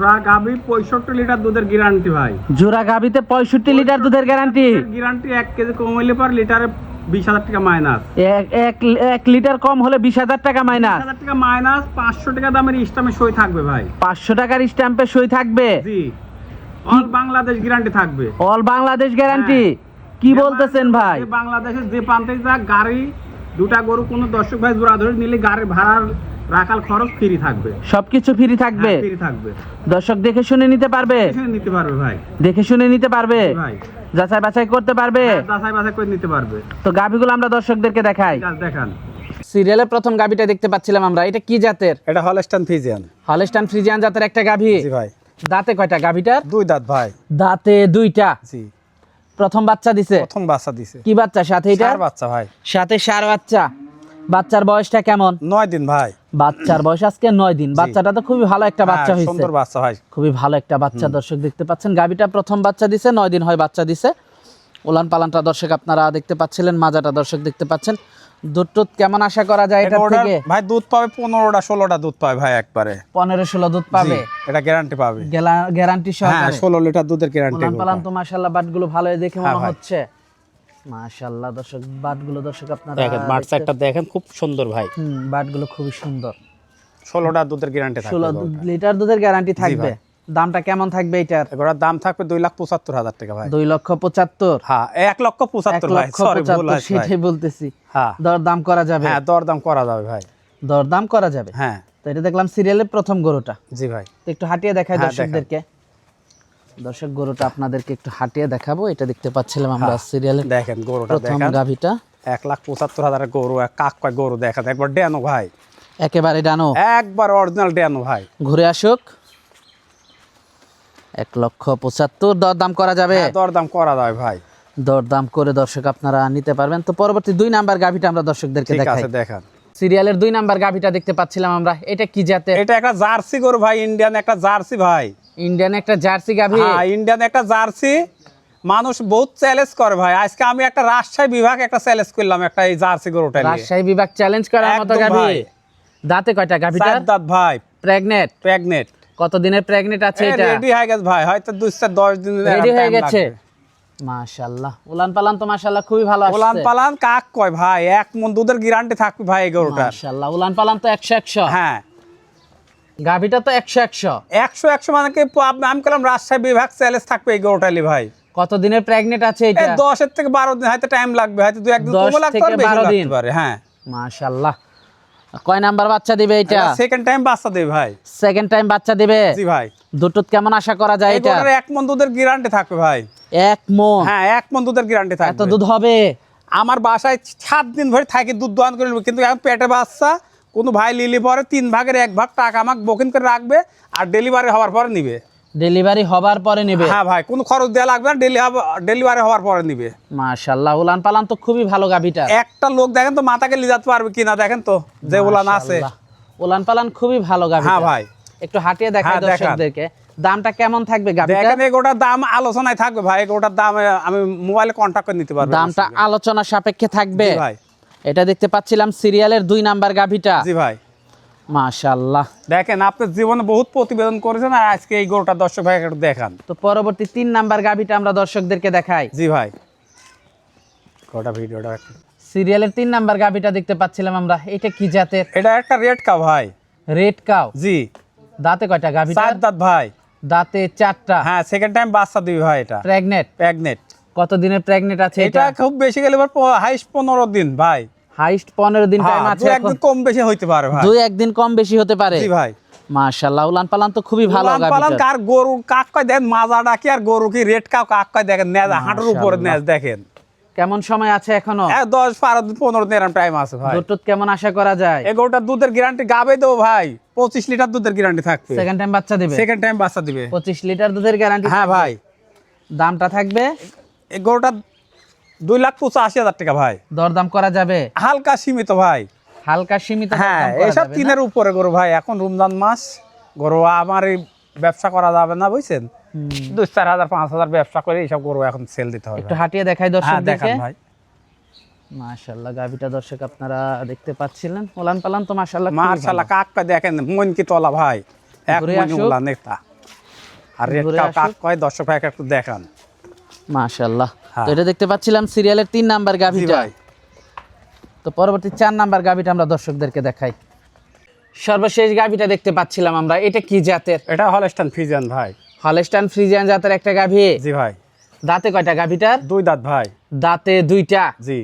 জোড়া গাভী 65 লিটার দুধের গ্যারান্টি ভাই। জোড়া গাভীতে 65 লিটার দুধের গ্যারান্টি। গ্যারান্টি 1 কেজি কম হইলে পার লিটারে 20,000 টাকা মাইনাস। এক লিটার কম হলে 20,000 টাকা মাইনাস। 20,000 টাকা মাইনাস, 500 টাকা দামের স্ট্যাম্পে সই থাকবে ভাই। 500 টাকার স্ট্যাম্পে সই থাকবে। জি, অল বাংলাদেশ গ্যারান্টি থাকবে। All Bangladesh guarantee. কি বলতেছেন ভাই? বাংলাদেশের যে প্রান্তে যাক গাড়ি দুটা গরু কোনো দর্শক ভাই জোড়া ধরে নিলে গাড়ির ভাড়ার রাখাল খরচ ফ্রি থাকবে। সবকিছু ফ্রি থাকবে। ফ্রি থাকবে। দর্শক দেখে শুনে নিতে পারবে। নিতে পারবে ভাই। দেখে শুনে নিতে পারবে ভাই। যাচাই বাছাই করতে পারবে। যাচাই বাছাই করে নিতে পারবে। তো গাভীগুলো আমরা দর্শকদেরকে দেখাই। দেখান। সিরিয়ালের প্রথম গাভীটা দেখতে পাচ্ছিলাম আমরা। এটা কি জাতের? এটা হলস্টাইন ফ্রিজিয়ান। হলস্টাইন ফ্রিজিয়ান জাতের একটা গাভী। জি ভাই। দাঁতে কয়টা গাভীটার? 2 দাঁত ভাই। দাঁতে 2টা। জি। প্রথম বাচ্চা দিছে? প্রথম বাচ্চা দিছে। কি বাচ্চা সাথে? এটা ষাঁড় বাচ্চা ভাই। সাথে ষাঁড় বাচ্চা। বাচ্চার বয়সটা কেমন? 9 দিন ভাই। বাচ্চার বয়স আজকে 9 দিন। বাচ্চাটা তো খুবই ভালো একটা বাচ্চা হইছে। সুন্দর বাচ্চা ভাই। খুবই ভালো একটা বাচ্চা দর্শক দেখতে পাচ্ছেন। গাভীটা প্রথম বাচ্চা দিছে, 9 দিন হয় বাচ্চা দিছে। উলান পালানটা দর্শক আপনারা দেখতে পাচ্ছিলেন, মাজাটা দর্শক দেখতে পাচ্ছেন। দুধ কেমন আশা করা যায় এটা থেকে? ভাই দুধ পাবে 15টা 16টা দুধ পাবে ভাই একবারে। 15-16 দুধ পাবে। এটা গ্যারান্টি পাবে। গ্যারান্টি সহকারে। হ্যাঁ 16 লিটার দুধের গ্যারান্টি। উলান পালান তো মাশাআল্লাহ বাটগুলো ভালোই দেখে মনে হচ্ছে। মাশাআল্লাহ দর্শক বাটগুলো দর্শক আপনারা দেখেন, বাট সাইডটা দেখেন খুব সুন্দর ভাই। বাটগুলো খুবই সুন্দর। 16টা দুধের গ্যারান্টি থাকবে। 16 লিটার দুধের গ্যারান্টি থাকবে। দামটা কেমন থাকবে এটার? এগুলোর দাম থাকবে 2,75,000 টাকা ভাই। 2,75,000। হ্যাঁ 1,75,000 ভাই। সরি ভুল হয়েছে ভাই। সেটাই বলতেছি। হ্যাঁ দর দাম করা যাবে। হ্যাঁ দর দাম করা যাবে ভাই। দর দাম করা যাবে। হ্যাঁ। তো এটা দেখলাম সিরিয়ালের প্রথম গরুটা। জি ভাই। তো একটু হাঁটিয়ে দেখাই দর্শকদেরকে। দর্শক গরুটা আপনাদেরকে একটু হাঁটিয়ে দেখাবো। এটা দেখতে পাচ্ছিলাম আমরা সিরিয়ালের দেখেন গরুটা প্রথম দেখেন। গাভীটা 1,75,000 গরু, এক কাক কয় গরু দেখেন। একবার ডেনো ভাই। একেবারে ডানো। একবার অরিজিনাল ডেনো ভাই। ঘুরে আসুক। 1,75,000 দর দাম করা যাবে। দর দাম করা যাবে ভাই। দর দাম করে দর্শক আপনারা নিতে পারবেন। তো পরবর্তী 2 নাম্বার গাভীটা আমরা দর্শকদেরকে ঠিক দেখাই। আছে দেখেন। সিরিয়ালের 2 নাম্বার গাভীটা দেখতে পাচ্ছিলাম আমরা। এটা কি জাতের? এটা একটা জার্সি গরু ভাই, ইন্ডিয়ান একটা জার্সি ভাই। ইন্ডিয়ান একটা জার্সি গাভী। হ্যাঁ ইন্ডিয়ান একটা জার্সি। মানুষ বহুত চ্যালেঞ্জ করে ভাই। আজকে আমি একটা রাজশাহী বিভাগ একটা চ্যালেঞ্জ করলাম একটা এই জার্সি গরুটা নিয়ে। রাজশাহী বিভাগ চ্যালেঞ্জ করার মতো একদম গাভী। ভাই। দাঁতে কয়টা গাভীটা? 4 দাঁত ভাই। প্রেগনেন্ট। প্রেগনেন্ট। কত দিনের প্রেগনেন্ট আছে এটা? রেডি হয়ে গেছে ভাই, হয়তো 2-10 দিন রেডি হয়ে গেছে। মাশাআল্লাহ উলান পালান তো মাশাআল্লাহ খুবই ভালো আসছে। উলান পালান কাক কয় ভাই, 1 মণ দুধের গ্যারান্টি থাকবে ভাই এই গরুটার। মাশাআল্লাহ উলান পালান তো 100-100। হ্যাঁ গাভীটা তো 100-100। 100-100 মানে কি আমি কলাম রাজশাহী বিভাগ চ্যালেঞ্জ থাকবে এই গরুটালি ভাই। কত দিনের প্রেগনেন্ট আছে এটা? 10 থেকে 12 দিন হয়তো টাইম লাগবে, হয়তো 2-1 দিন কম লাগতে পারে, বেশি লাগতে পারে। হ্যাঁ মাশাআল্লাহ। কয় নাম্বার বাচ্চা দিবে এটা? সেকেন্ড টাইম বাচ্চা দেবে ভাই। সেকেন্ড টাইম বাচ্চা দিবে। জি ভাই। দুধ কেমন আশা করা যায় এটা? এটার 1 মণ দুধের গ্যারান্টি থাকবে ভাই। 1 মণ? হ্যাঁ 1 মণ দুধের গ্যারান্টি থাকবে। এত দুধ হবে? আমার বাসায় 7 দিন ধরে থাকি দুধ দোয়ান করে নেবে, কিন্তু এখন পেটে বাচ্চা কোনো ভাই লিলি পরে 3 ভাগের 1 ভাগ টাকা আমাকে বুকিং করে রাখবে আর ডেলিভারি হওয়ার পরে নিবে। ডেলিভারি হবার পরে নেবে? হ্যাঁ ভাই, কোনো খরচ দেওয়া লাগবে না, ডেলিভারি হওয়ার পরে নিবে। মাশাআল্লাহ উলান পালান তো খুবই ভালো গাভীটা। একটা লোক দেখেন তো মাথাকে লিজাতে পারবে কিনা, দেখেন তো যে উলান আছে। উলান পালান খুবই ভালো গাভীটা। হ্যাঁ ভাই। একটু হাঁটিয়ে দেখাই দর্শকদেরকে। দামটা কেমন থাকবে গাভীটা? দেখেন এগোটার দাম আলোচনায় থাকবে ভাই। এগোটার দাম আমি মোবাইলে কন্টাক্ট করে নিতে পারবো। দামটা আলোচনা সাপেক্ষে থাকবে। জি ভাই। এটা দেখতে পাচ্ছিলাম সিরিয়ালের 2 নাম্বার গাভীটা। জি ভাই। মাশাআল্লাহ। দেখেন আপনি জীবনে বহুত প্রতিবেদন করেছেন আর আজকে এই গরুটা দর্শক ভাই একটু দেখান। তো পরবর্তী 3 নাম্বার গাভীটা আমরা দর্শকদেরকে দেখাই। জি ভাই। গোটা ভিডিওটা সিরিয়ালের 3 নাম্বার গাভীটা দেখতে পাচ্ছিলাম আমরা। এটা কি জাতের? এটা একটা রেড কাউ ভাই। Red cow? জি। দাঁতে কয়টা গাভীটা? 4 দাঁত ভাই। দাঁতে 4টা। হ্যাঁ সেকেন্ড টাইম বাচ্চা দিবে ভাই। এটা প্রেগনেন্ট? প্রেগনেন্ট। কত দিনের প্রেগনেন্ট আছে এটা? খুব বেশি গেলে হাইস্ট 15 দিন ভাই। হাইস্ট 15 দিন টাইম আছে। 2-1 দিন কম বেশি হইতে পারে ভাই। 2-1 দিন কম বেশি হতে পারে। জি ভাই। মাশাআল্লাহ উলান পালান তো খুবই ভালো গাভীটা। উলান পালান কার গরু কাক কয় দেখেন, মাজাটা কি আর গরু কি রেড কাউ কাক কয় দেখেন, নেজ হাঁটুর উপরে নেজ দেখেন। কেমন সময় আছে এখনো? 10-12 দিন 15 দিন এরকম টাইম আছে ভাই। দুধ কেমন আশা করা যায়? এই গরুটার দুধের গ্যারান্টি গাবে দেবো ভাই। 25 লিটার দুধের গ্যারান্টি থাকবে। সেকেন্ড টাইম বাচ্চা দিবে? সেকেন্ড টাইম বাচ্চা দিবে। 25 লিটার দুধের গ্যারান্টি? হ্যাঁ ভাই। দামটা থাকবে? এই গরুটা 2,85,000 টাকা ভাই। দরদাম করা যাবে? হালকা সীমিত ভাই। হালকা সীমিত? হ্যাঁ এসব 3-এর উপরে গরু ভাই। এখন রমজান মাস, গরু আমার এই ব্যবসা করা যাবে না বুঝছেন। 2-4,000-5,000 ব্যবসা করে এইসব গরু এখন সেল দিতে হবে। একটু হাঁটিয়ে দেখাই দর্শকদেরকে। ভাই। মাশাআল্লাহ গাভীটা দর্শক আপনারা দেখতে পাচ্ছিলেন। উলান পালান তো মাশাআল্লাহ মাশাআল্লাহ কাকটা দেখেন, মন কি তলা ভাই। এক ঘুরে মন আসুক। উলান এটা। আর রেট ঘুরে কাক আসুক। কয় দর্শক ভাই একটু দেখান। মাশাআল্লাহ। হ্যাঁ। তো এটা দেখতে পাচ্ছিলাম সিরিয়ালের 3 নাম্বার জি গাভিটা। ভাই তো পরবর্তী 4 নাম্বার গাভিটা আমরা দর্শকদেরকে দেখাই। সর্বশেষ গাভিটা দেখতে পাচ্ছিলাম আমরা, এটা কি জাতের? এটা হলস্টাইন ফ্রিজিয়ান ভাই। হলস্টাইন ফ্রিজিয়ান জাতের একটা গাভি। জি ভাই দাঁতে কয়টা গাভিটার? 2 দাঁত ভাই। দাঁতে 2টা। জি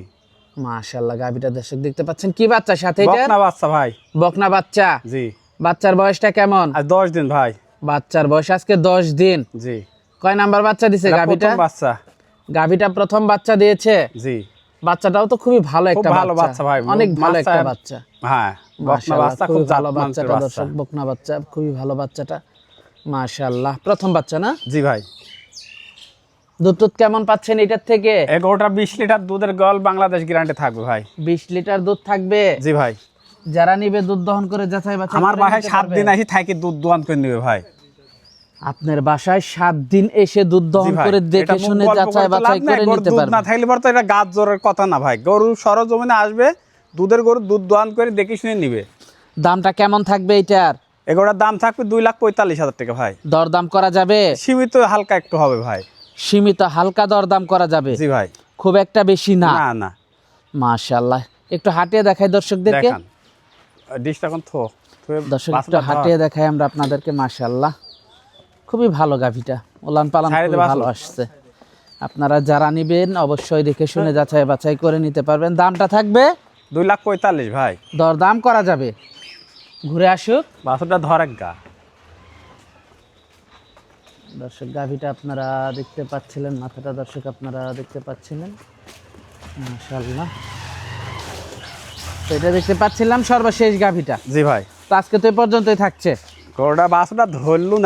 মাশাআল্লাহ, গাভিটা দর্শক দেখতে পাচ্ছেন। কি বাচ্চা সাথে এটা? বকনা বাচ্চা ভাই। বকনা বাচ্চা। জি বাচ্চার বয়সটা কেমন? আর 10 দিন ভাই। বাচ্চার বয়স আজকে 10 দিন। জি কয় নাম্বার বাচ্চা দিছে এটা গাভিটা? প্রথম বাচ্চা। গাভিটা প্রথম বাচ্চা দিয়েছে। জি বাচ্চাটাও তো খুবই ভালো খুব একটা ভালো বাচ্চা ভাই। অনেক ভালো বাচ্চা- একটা বাচ্চা। হ্যাঁ বকনা মাশাআল্লাহ, বাচ্চা খুবই খুব ভালো জাত মানের বাচ্চাটা বাচ্চা। দর্শক, বকনা বাচ্চা খুবই ভালো বাচ্চাটা। মাশাআল্লাহ, প্রথম বাচ্চা না? জি ভাই দুধ টুধ কেমন পাচ্ছেন এটার থেকে? 20 লিটার দুধের গল বাংলাদেশ গ্যারান্টি থাকবে ভাই। 20 লিটার দুধ থাকবে। জি ভাই যারা নিবে দুধ দহন করে যাচাই বাছাই আমার করে বাসায় নিতে 7 পারবে। দিন আসি থাকি দুধ দোয়ান করে নিবে ভাই। আপনার বাসায় 7 দিন এসে দুধ জি দহন ভাই, করে এটা দেখে মুখ শুনে গল্প যাচাই করতে বাছাই লাভ নাই, করে গরুর নিতে দুধ পারবে। না থাকলে পরে তো এটা গাছ জোরের কথা না ভাই। গরু সরজমিনে আসবে, দুধের গরু দুধ দোয়ান করে দেখে শুনে নিবে। দামটা কেমন থাকবে এটার? এগুলোর দাম থাকবে 2,45,000 টাকা ভাই। দরদাম করা যাবে? সীমিত হালকা একটু হবে ভাই। সীমিত হালকা দরদাম করা যাবে, জি ভাই খুব একটা বেশি না। না না মাশাআল্লাহ, একটু হাঁটিয়ে দেখাই দর্শকদেরকে। দেখান ডিশটা কোন থো দর্শক একটু হাঁটিয়ে দেখাই আমরা আপনাদেরকে। মাশাআল্লাহ, খুবই ভালো গাভিটা, ওলান পালান ছাড়িয়ে খুবই দেবা ভালো আসলে। আসছে। আপনারা যারা নিবেন অবশ্যই দেখে শুনে যাচাই বাছাই করে নিতে পারবেন। দামটা থাকবে 2,45,000 ভাই। দরদাম করা যাবে। ঘুরে আসুক বাছুরটা ধরেক গা। দর্শক, গাভিটা আপনারা দেখতে পাচ্ছিলেন, মাথাটা দর্শক আপনারা দেখতে পাচ্ছিলেন। মাশাআল্লাহ, তো এটা দেখতে পাচ্ছিলাম সর্বশেষ গাভিটা। জি ভাই তো আজকে তো এই পর্যন্তই থাকছে। গরুটা বাছুরটা ধরলু না।